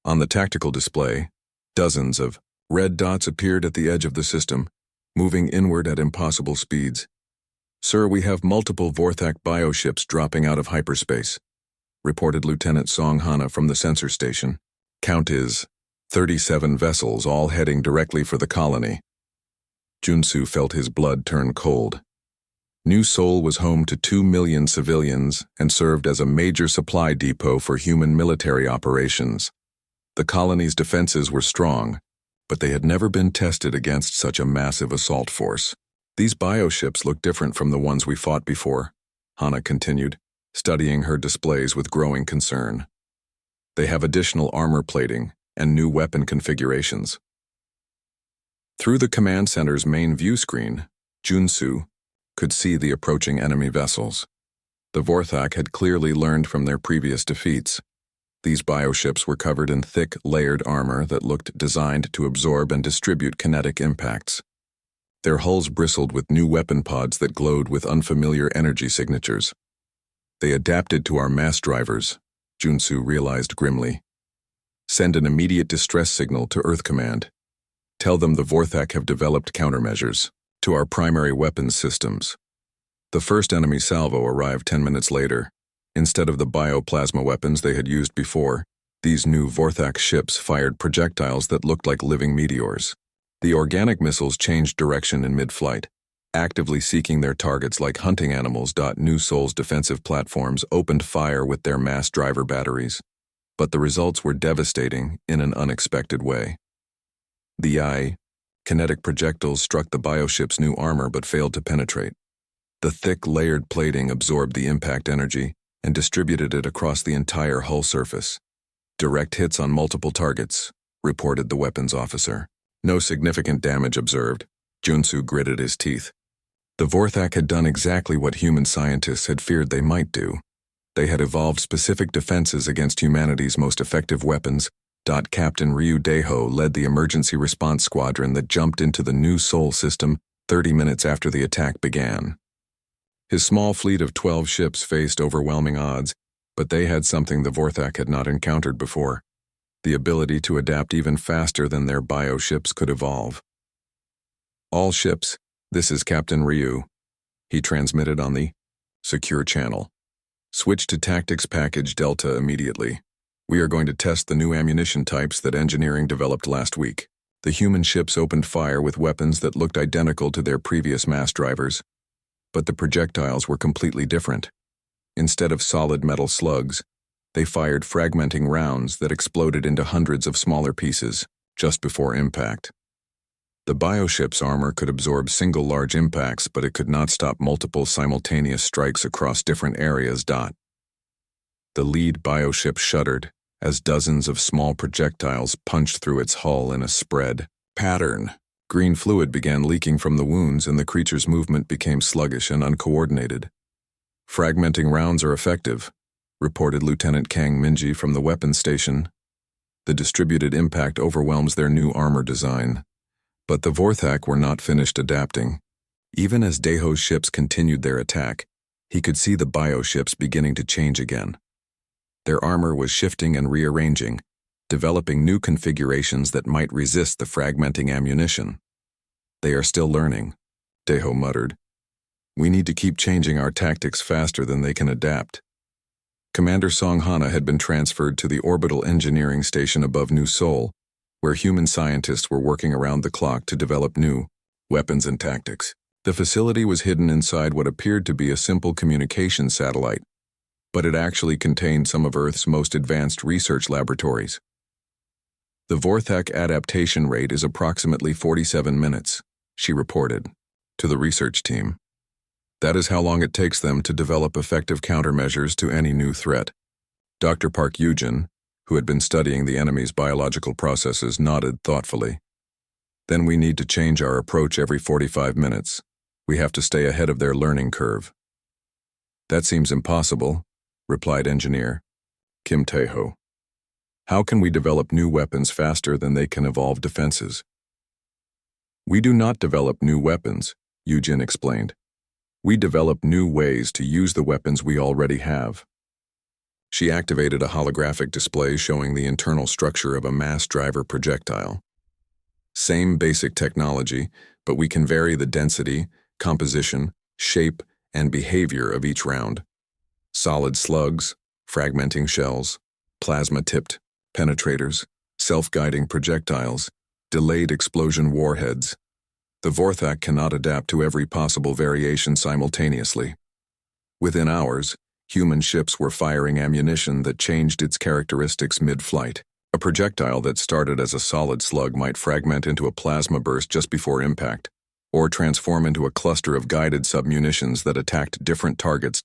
On the tactical display, dozens of red dots appeared at the edge of the system, moving inward at impossible speeds. Sir, we have multiple Vorthak bioships dropping out of hyperspace, reported Lieutenant Song Hana from the sensor station. Count is 37 vessels, all heading directly for the colony. Junsu felt his blood turn cold. New Sol was home to 2 million civilians and served as a major supply depot for human military operations. The colony's defenses were strong, but they had never been tested against such a massive assault force. These bioships look different from the ones we fought before, Hana continued, studying her displays with growing concern. They have additional armor plating and new weapon configurations. Through the command center's main view screen, Junsu could see the approaching enemy vessels. The Vorthak had clearly learned from their previous defeats. These bioships were covered in thick, layered armor that looked designed to absorb and distribute kinetic impacts. Their hulls bristled with new weapon pods that glowed with unfamiliar energy signatures. They adapted to our mass drivers, Junsu realized grimly. Send an immediate distress signal to Earth Command. Tell them the Vorthak have developed countermeasures to our primary weapons systems. The first enemy salvo arrived 10 minutes later. Instead of the bioplasma weapons they had used before, these new Vorthak ships fired projectiles that looked like living meteors. The organic missiles changed direction in mid-flight, actively seeking their targets like hunting animals. New Sol's defensive platforms opened fire with their mass driver batteries, but the results were devastating in an unexpected way. The Kinetic projectiles struck the bioship's new armor but failed to penetrate. The thick, layered plating absorbed the impact energy and distributed it across the entire hull surface. Direct hits on multiple targets, reported the weapons officer. No significant damage observed. Junsu gritted his teeth. The Vorthak had done exactly what human scientists had feared they might do. They had evolved specific defenses against humanity's most effective weapons. Captain Ryu Deho led the emergency response squadron that jumped into the new Sol system 30 minutes after the attack began. His small fleet of 12 ships faced overwhelming odds, but they had something the Vorthak had not encountered before: the ability to adapt even faster than their bioships could evolve. "All ships, this is Captain Ryu," he transmitted on the secure channel. "Switch to Tactics Package Delta immediately. We are going to test the new ammunition types that engineering developed last week." The human ships opened fire with weapons that looked identical to their previous mass drivers, but the projectiles were completely different. Instead of solid metal slugs, they fired fragmenting rounds that exploded into hundreds of smaller pieces just before impact. The bioship's armor could absorb single large impacts, but it could not stop multiple simultaneous strikes across different areas. The lead bioship shuddered as dozens of small projectiles punched through its hull in a spread pattern. Green fluid began leaking from the wounds, and the creature's movement became sluggish and uncoordinated. "Fragmenting rounds are effective," reported Lieutenant Kang Minji from the weapons station. "The distributed impact overwhelms their new armor design." But the Vorthak were not finished adapting. Even as Deho's ships continued their attack, he could see the bioships beginning to change again. Their armor was shifting and rearranging, developing new configurations that might resist the fragmenting ammunition. "They are still learning," Deho muttered. "We need to keep changing our tactics faster than they can adapt." Commander Song Hana had been transferred to the orbital engineering station above New Seoul, where human scientists were working around the clock to develop new weapons and tactics. The facility was hidden inside what appeared to be a simple communication satellite, but it actually contained some of Earth's most advanced research laboratories. "The Vorthak adaptation rate is approximately 47 minutes, she reported to the research team. "That is how long it takes them to develop effective countermeasures to any new threat." Dr. Park Yujin, who had been studying the enemy's biological processes, nodded thoughtfully. "Then we need to change our approach every 45 minutes. We have to stay ahead of their learning curve." "That seems impossible," replied Engineer Kim Tae-ho. "How can we develop new weapons faster than they can evolve defenses?" "We do not develop new weapons," Yujin explained. "We develop new ways to use the weapons we already have." She activated a holographic display showing the internal structure of a mass driver projectile. "Same basic technology, but we can vary the density, composition, shape, and behavior of each round. Solid slugs, fragmenting shells, plasma-tipped penetrators, self-guiding projectiles, delayed explosion warheads. The Vorthak cannot adapt to every possible variation simultaneously." Within hours, human ships were firing ammunition that changed its characteristics mid-flight. A projectile that started as a solid slug might fragment into a plasma burst just before impact, or transform into a cluster of guided submunitions that attacked different targets.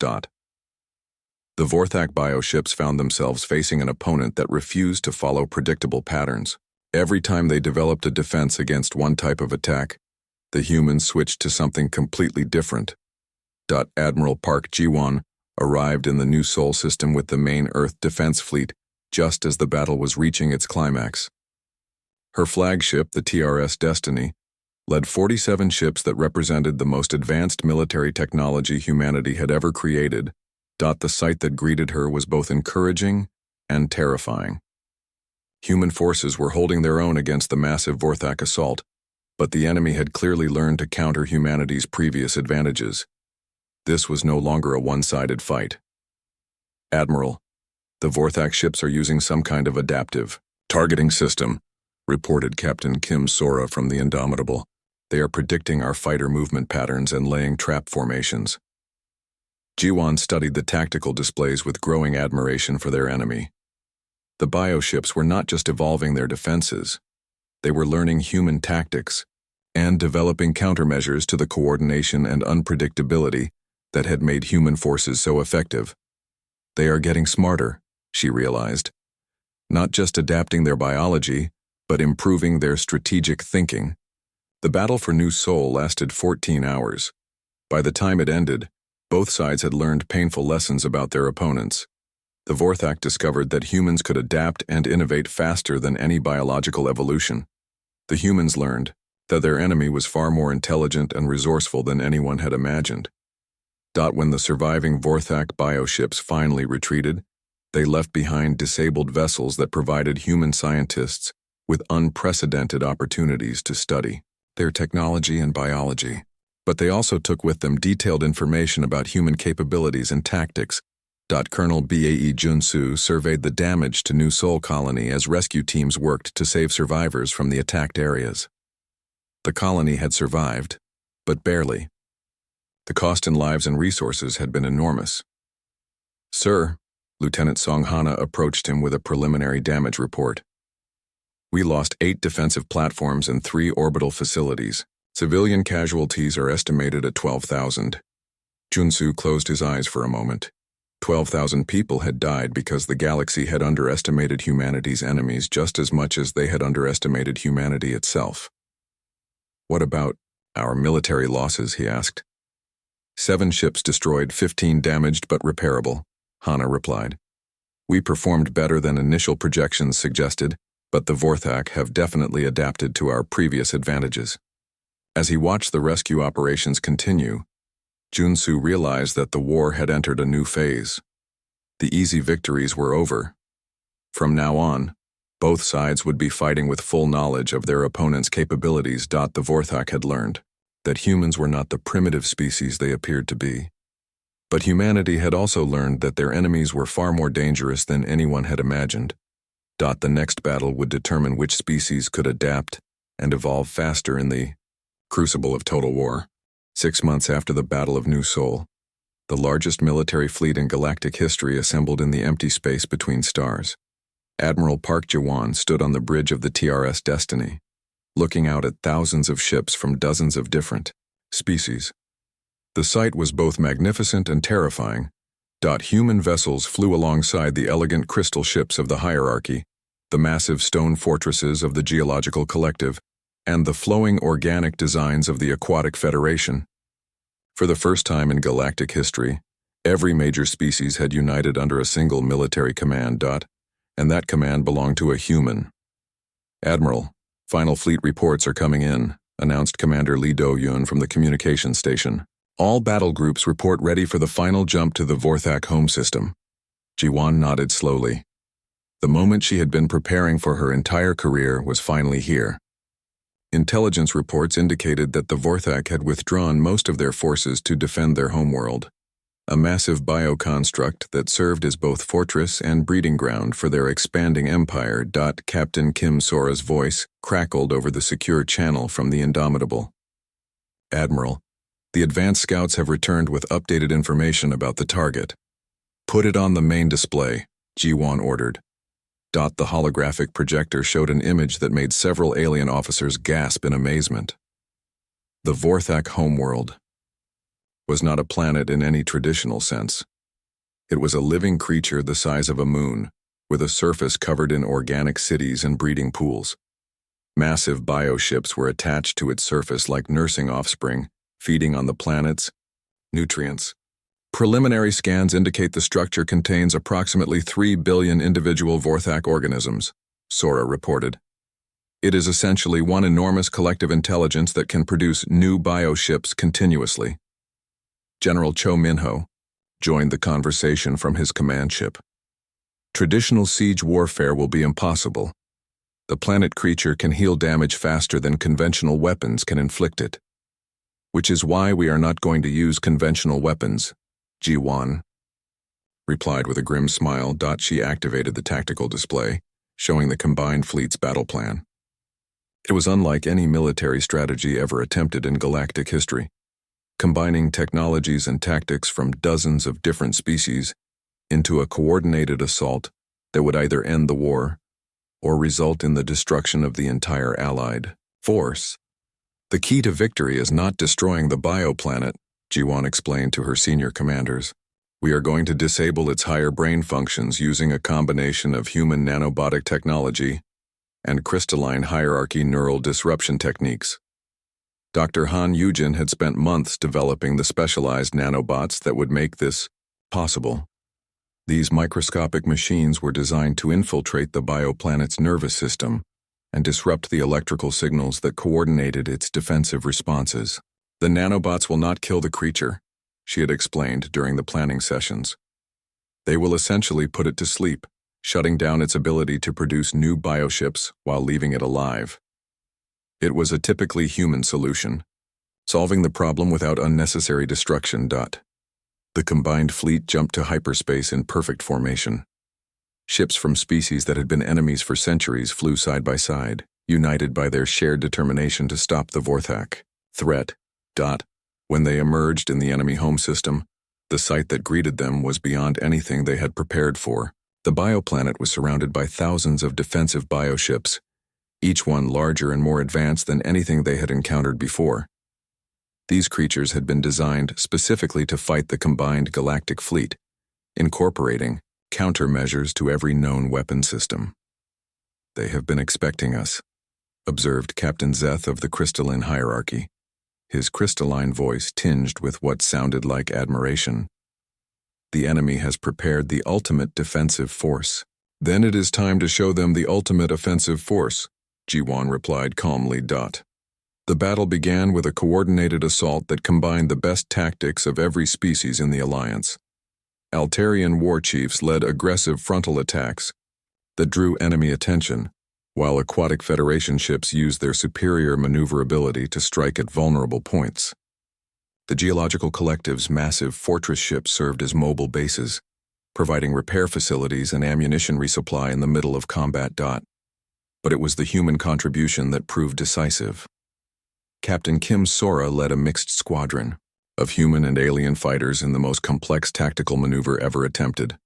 The Vorthak bioships found themselves facing an opponent that refused to follow predictable patterns. Every time they developed a defense against one type of attack, the humans switched to something completely different. Admiral Park Ji-won arrived in the New Seoul system with the main Earth defense fleet just as the battle was reaching its climax. Her flagship, the TRS Destiny, led 47 ships that represented the most advanced military technology humanity had ever created. The sight that greeted her was both encouraging and terrifying. Human forces were holding their own against the massive Vorthak assault, but the enemy had clearly learned to counter humanity's previous advantages. This was no longer a one-sided fight. "Admiral, the Vorthak ships are using some kind of adaptive targeting system," reported Captain Kim Sora from the Indomitable. "They are predicting our fighter movement patterns and laying trap formations." Ji-won studied the tactical displays with growing admiration for their enemy. The bioships were not just evolving their defenses. They were learning human tactics and developing countermeasures to the coordination and unpredictability that had made human forces so effective. They are getting smarter, she realized, not just adapting their biology, but improving their strategic thinking. The battle for New Seoul lasted 14 hours. By the time it ended, both sides had learned painful lessons about their opponents. The Vorthak discovered that humans could adapt and innovate faster than any biological evolution. The humans learned that their enemy was far more intelligent and resourceful than anyone had imagined. When the surviving Vorthak bioships finally retreated, they left behind disabled vessels that provided human scientists with unprecedented opportunities to study their technology and biology. But they also took with them detailed information about human capabilities and tactics. Colonel Bae Junsu surveyed the damage to New Seoul colony as rescue teams worked to save survivors from the attacked areas. The colony had survived, but barely. The cost in lives and resources had been enormous. "Sir," Lieutenant Song Hana approached him with a preliminary damage report. "We lost 8 defensive platforms and 3 orbital facilities. Civilian casualties are estimated at 12,000. Junsu closed his eyes for a moment. 12,000 people had died because the galaxy had underestimated humanity's enemies just as much as they had underestimated humanity itself. "What about our military losses?" he asked. 7 ships destroyed, 15 damaged but repairable, Hana replied. "We performed better than initial projections suggested, but the Vorthak have definitely adapted to our previous advantages." As he watched the rescue operations continue, Junsu realized that the war had entered a new phase. The easy victories were over. From now on, both sides would be fighting with full knowledge of their opponent's capabilities. The Vorthak had learned that humans were not the primitive species they appeared to be. But humanity had also learned that their enemies were far more dangerous than anyone had imagined. The next battle would determine which species could adapt and evolve faster in the crucible of total war. 6 months after the Battle of New Seoul, the largest military fleet in galactic history assembled in the empty space between stars. Admiral Park Ji-won stood on the bridge of the TRS Destiny, looking out at thousands of ships from dozens of different species. The sight was both magnificent and terrifying. Human vessels flew alongside the elegant crystal ships of the hierarchy, the massive stone fortresses of the geological collective, and the flowing organic designs of the Aquatic Federation. For the first time in galactic history, every major species had united under a single military command. And that command belonged to a human. "Admiral, final fleet reports are coming in," announced Commander Lee Do-yoon from the communications station. "All battle groups report ready for the final jump to the Vorthak home system." Ji-won nodded slowly. The moment she had been preparing for her entire career was finally here. Intelligence reports indicated that the Vorthak had withdrawn most of their forces to defend their homeworld, a massive bioconstruct that served as both fortress and breeding ground for their expanding empire. Captain Kim Sora's voice crackled over the secure channel from the Indomitable. "Admiral, the advanced scouts have returned with updated information about the target." "Put it on the main display," Ji-won ordered. The holographic projector showed an image that made several alien officers gasp in amazement. The Vorthak homeworld was not a planet in any traditional sense. It was a living creature the size of a moon, with a surface covered in organic cities and breeding pools. Massive bioships were attached to its surface like nursing offspring, feeding on the planet's nutrients. "Preliminary scans indicate the structure contains approximately 3 billion individual Vorthak organisms," Sora reported. "It is essentially one enormous collective intelligence that can produce new bioships continuously." General Cho Minho joined the conversation from his command ship. "Traditional siege warfare will be impossible. The planet creature can heal damage faster than conventional weapons can inflict it. Which is why we are not going to use conventional weapons," Ji-won replied with a grim smile. She activated the tactical display, showing the combined fleet's battle plan. It was unlike any military strategy ever attempted in galactic history, combining technologies and tactics from dozens of different species into a coordinated assault that would either end the war or result in the destruction of the entire Allied force. The key to victory is not destroying the bioplanet, Jiwan explained to her senior commanders. We are going to disable its higher brain functions using a combination of human nanobotic technology and crystalline hierarchy neural disruption techniques. Dr. Han Yujin had spent months developing the specialized nanobots that would make this possible. These microscopic machines were designed to infiltrate the bioplanet's nervous system and disrupt the electrical signals that coordinated its defensive responses. The nanobots will not kill the creature, she had explained during the planning sessions. They will essentially put it to sleep, shutting down its ability to produce new bioships while leaving it alive. It was a typically human solution, solving the problem without unnecessary destruction. The combined fleet jumped to hyperspace in perfect formation. Ships from species that had been enemies for centuries flew side by side, united by their shared determination to stop the Vorthak threat. When they emerged in the enemy home system, the sight that greeted them was beyond anything they had prepared for. The bioplanet was surrounded by thousands of defensive bioships, each one larger and more advanced than anything they had encountered before. These creatures had been designed specifically to fight the combined galactic fleet, incorporating countermeasures to every known weapon system. They have been expecting us, observed Captain Zeth of the crystalline hierarchy, his crystalline voice tinged with what sounded like admiration. The enemy has prepared the ultimate defensive force. Then it is time to show them the ultimate offensive force, Jiwan replied calmly. The battle began with a coordinated assault that combined the best tactics of every species in the Alliance. Altarian war chiefs led aggressive frontal attacks that drew enemy attention, while aquatic Federation ships used their superior maneuverability to strike at vulnerable points. The Geological Collective's massive fortress ships served as mobile bases, providing repair facilities and ammunition resupply in the middle of combat. But it was the human contribution that proved decisive. Captain Kim Sora led a mixed squadron of human and alien fighters in the most complex tactical maneuver ever attempted.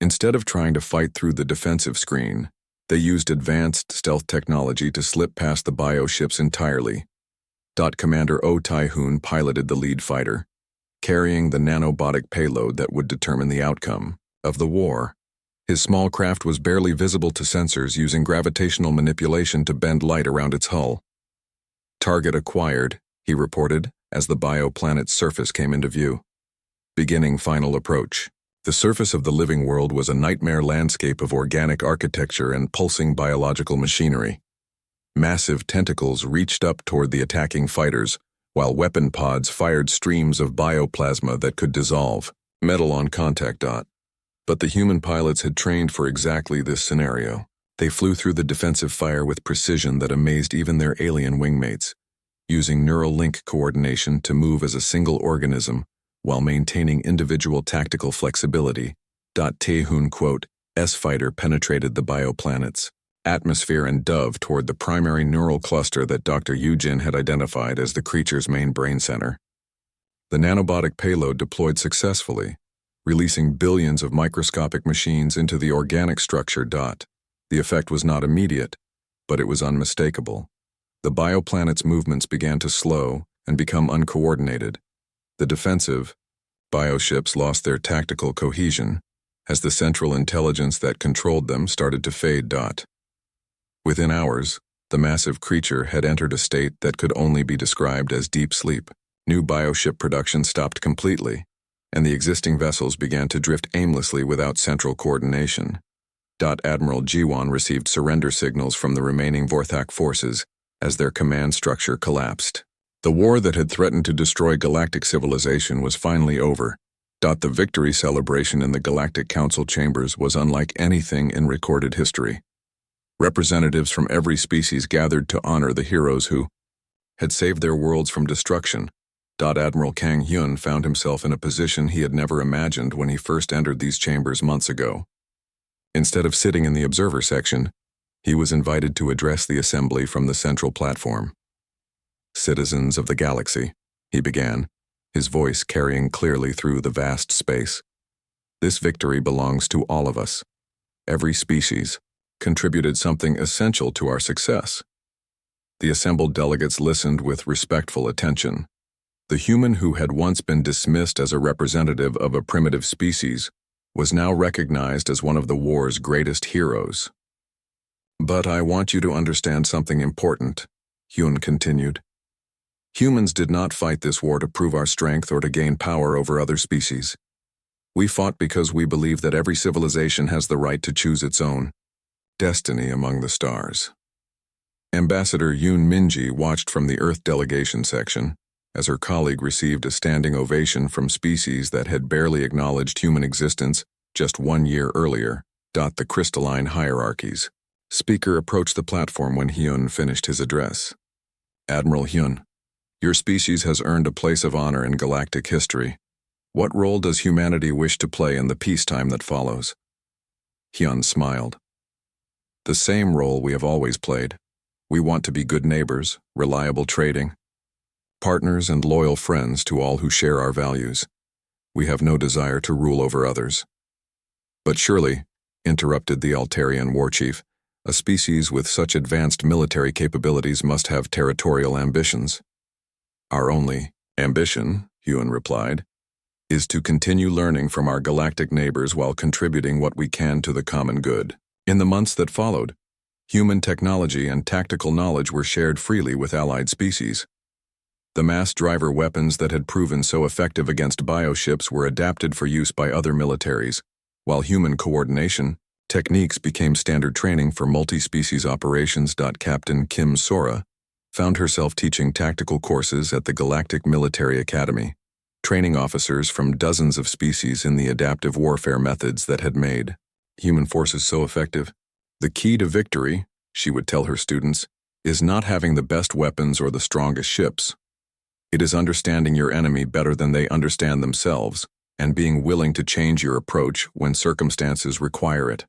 Instead of trying to fight through the defensive screen, they used advanced stealth technology to slip past the bioships entirely. Commander Oh Tai-hoon piloted the lead fighter, carrying the nanobotic payload that would determine the outcome of the war. His small craft was barely visible to sensors, using gravitational manipulation to bend light around its hull. Target acquired, he reported, as the bioplanet's surface came into view. Beginning final approach. The surface of the living world was a nightmare landscape of organic architecture and pulsing biological machinery. Massive tentacles reached up toward the attacking fighters, while weapon pods fired streams of bioplasma that could dissolve metal on contact. But the human pilots had trained for exactly this scenario. They flew through the defensive fire with precision that amazed even their alien wingmates, using neural link coordination to move as a single organism while maintaining individual tactical flexibility. Tai-hoon quote, S-fighter penetrated the bioplanet's atmosphere and dove toward the primary neural cluster that Dr. Yujin had identified as the creature's main brain center. The nanobotic payload deployed successfully, releasing billions of microscopic machines into the organic structure. The effect was not immediate, but it was unmistakable. The bioplanet's movements began to slow and become uncoordinated. The defensive bioships lost their tactical cohesion as the central intelligence that controlled them started to fade. Within hours, the massive creature had entered a state that could only be described as deep sleep. New bioship production stopped completely, and the existing vessels began to drift aimlessly without central coordination. Admiral Jiwan received surrender signals from the remaining Vorthak forces as their command structure collapsed. The war that had threatened to destroy galactic civilization was finally over. The victory celebration in the Galactic Council chambers was unlike anything in recorded history. Representatives from every species gathered to honor the heroes who had saved their worlds from destruction. Admiral Kang Hyun found himself in a position he had never imagined when he first entered these chambers months ago. Instead of sitting in the observer section, he was invited to address the assembly from the central platform. Citizens of the galaxy, he began, his voice carrying clearly through the vast space. This victory belongs to all of us. Every species contributed something essential to our success. The assembled delegates listened with respectful attention. The human who had once been dismissed as a representative of a primitive species was now recognized as one of the war's greatest heroes. "But I want you to understand something important," Hyun continued. "Humans did not fight this war to prove our strength or to gain power over other species. We fought because we believe that every civilization has the right to choose its own destiny among the stars." Ambassador Yoon Minji watched from the Earth delegation section as her colleague received a standing ovation from species that had barely acknowledged human existence just 1 year earlier. The crystalline hierarchies. Speaker approached the platform when Hyun finished his address. "Admiral Hyun, your species has earned a place of honor in galactic history. What role does humanity wish to play in the peacetime that follows?" Hyun smiled. "The same role we have always played. We want to be good neighbors, reliable trading, partners and loyal friends to all who share our values. We have no desire to rule over others." "But surely," interrupted the Altarian war chief, "a species with such advanced military capabilities must have territorial ambitions." "Our only ambition," Hyun replied, "is to continue learning from our galactic neighbors while contributing what we can to the common good." In the months that followed, human technology and tactical knowledge were shared freely with allied species. The mass driver weapons that had proven so effective against bioships were adapted for use by other militaries, while human coordination techniques became standard training for multi-species operations. Captain Kim Sora found herself teaching tactical courses at the Galactic Military Academy, training officers from dozens of species in the adaptive warfare methods that had made human forces so effective. "The key to victory," she would tell her students, "is not having the best weapons or the strongest ships. It is understanding your enemy better than they understand themselves, and being willing to change your approach when circumstances require it."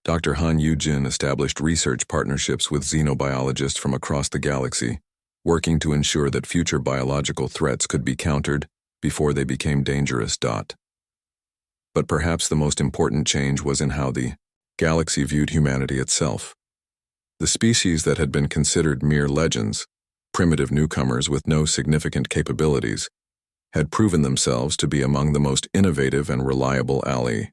Dr. Han Yu-jin established research partnerships with xenobiologists from across the galaxy, working to ensure that future biological threats could be countered before they became dangerous. But perhaps the most important change was in how the galaxy viewed humanity itself. The species that had been considered mere legends, primitive newcomers with no significant capabilities, had proven themselves to be among the most innovative and reliable ally.